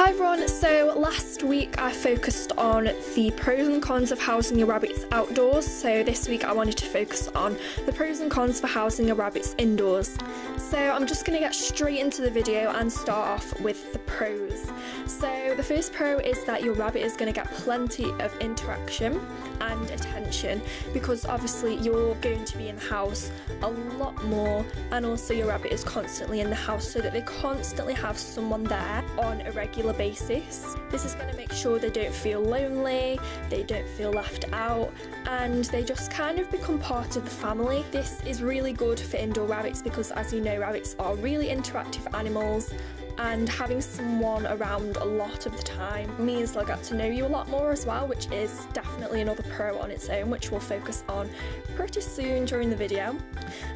Hi everyone, so last week I focused on the pros and cons of housing your rabbits outdoors, so this week I wanted to focus on the pros and cons for housing your rabbits indoors. So I'm just going to get straight into the video and start off with the pros. So the first pro is that your rabbit is going to get plenty of interaction and attention, because obviously you're going to be in the house a lot more, and also your rabbit is constantly in the house, so that they constantly have someone there on a regular basis. This is going to make sure they don't feel lonely, they don't feel left out, and they just kind of become part of the family. This is really good for indoor rabbits because, as you know, rabbits are really interactive animals, and having someone around a lot of the time means they'll get to know you a lot more as well, which is definitely another pro on its own, which we'll focus on pretty soon during the video.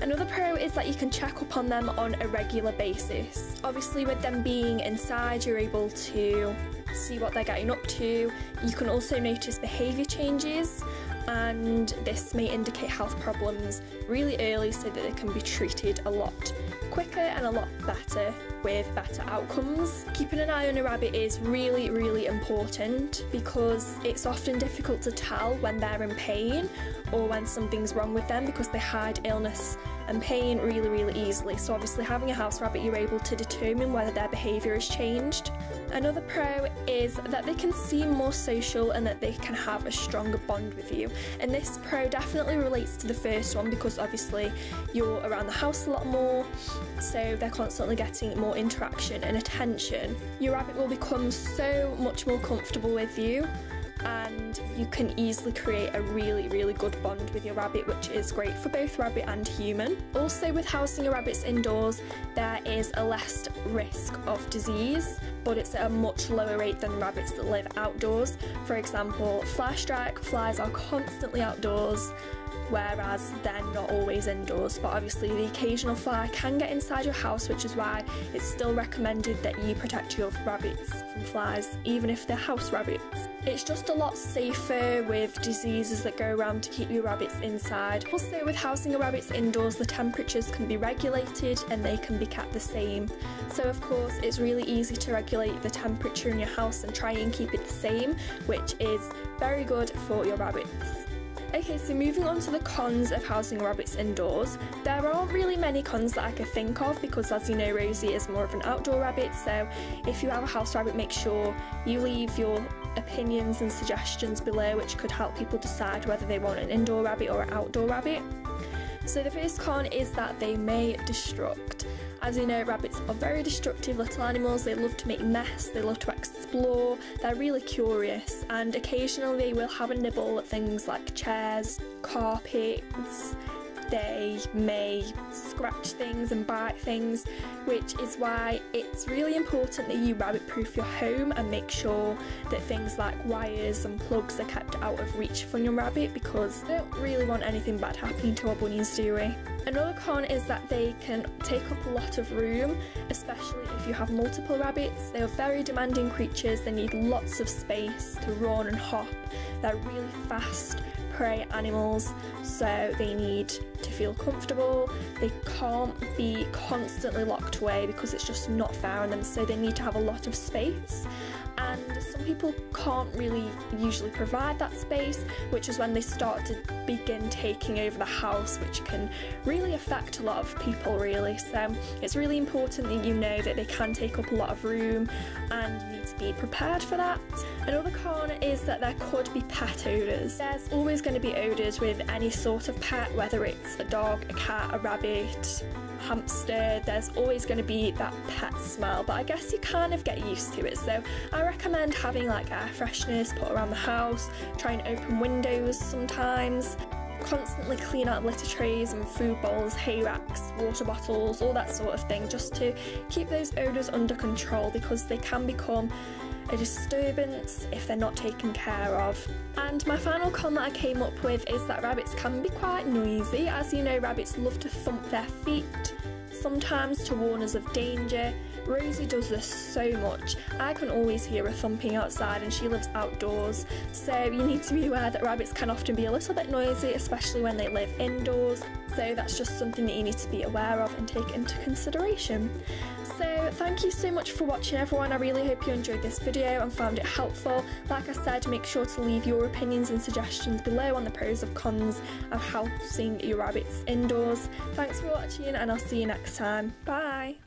Another pro is that you can check up on them on a regular basis. Obviously, with them being inside, you're able to see what they're getting up to. You can also notice behaviour changes, and this may indicate health problems really early so that they can be treated a lot quicker and a lot better with better outcomes. Keeping an eye on a rabbit is really important, because it's often difficult to tell when they're in pain or when something's wrong with them, because they hide illness and pain really easily. So obviously, having a house rabbit, you're able to determine whether their behaviour has changed. Another pro is that they can seem more social and that they can have a stronger bond with you, and this pro definitely relates to the first one, because obviously you're around the house a lot more, so they're constantly getting more interaction and attention. Your rabbit will become so much more comfortable with you, and you can easily create a really good bond with your rabbit, which is great for both rabbit and human. Also, with housing your rabbits indoors, there is a less risk of disease, but it's at a much lower rate than rabbits that live outdoors. For example, fly strike, flies are constantly outdoors, whereas they're not always indoors, but obviously the occasional fly can get inside your house, which is why it's still recommended that you protect your rabbits from flies, even if they're house rabbits. It's just a lot safer with diseases that go around to keep your rabbits inside. Also, with housing your rabbits indoors, the temperatures can be regulated and they can be kept the same. So of course, it's really easy to regulate the temperature in your house and try and keep it the same, which is very good for your rabbits. Okay, so moving on to the cons of housing rabbits indoors. There aren't really many cons that I could think of, because as you know, Rosie is more of an outdoor rabbit, so if you have a house rabbit, make sure you leave your opinions and suggestions below, which could help people decide whether they want an indoor rabbit or an outdoor rabbit. So the first con is that they may destruct. As you know, rabbits are very destructive little animals. They love to make mess, they love to explore, they're really curious, and occasionally they will have a nibble at things like chairs, carpets. They may scratch things and bite things, which is why it's really important that you rabbit proof your home and make sure that things like wires and plugs are kept out of reach from your rabbit, because we don't really want anything bad happening to our bunnies, do we? Another con is that they can take up a lot of room, especially if you have multiple rabbits. They are very demanding creatures, they need lots of space to run and hop. They're really fast prey animals, so they need to feel comfortable. They can't be constantly locked away because it's just not fair on them, so they need to have a lot of space. And some people can't really usually provide that space, which is when they start to begin taking over the house, which can really affect a lot of people really. So it's really important that you know that they can take up a lot of room, and you need to be prepared for that. Another con is that there could be pet odours. There's always going to be odours with any sort of pet, whether it's a dog, a cat, a rabbit, hamster. There's always going to be that pet smell, but I guess you kind of get used to it. So I recommend having like air fresheners put around the house, try and open windows sometimes, constantly clean out litter trays and food bowls, hay racks, water bottles, all that sort of thing, just to keep those odours under control, because they can become a disturbance if they're not taken care of. And my final con that I came up with is that rabbits can be quite noisy. As you know, rabbits love to thump their feet, sometimes to warn us of danger. Rosie does this so much. I can always hear her thumping outside, and she lives outdoors, so you need to be aware that rabbits can often be a little bit noisy, especially when they live indoors. So that's just something that you need to be aware of and take into consideration. So thank you so much for watching, everyone. I really hope you enjoyed this video and found it helpful. Like I said, make sure to leave your opinions and suggestions below on the pros and cons of housing your rabbits indoors. Thanks for watching, and I'll see you next time. Bye!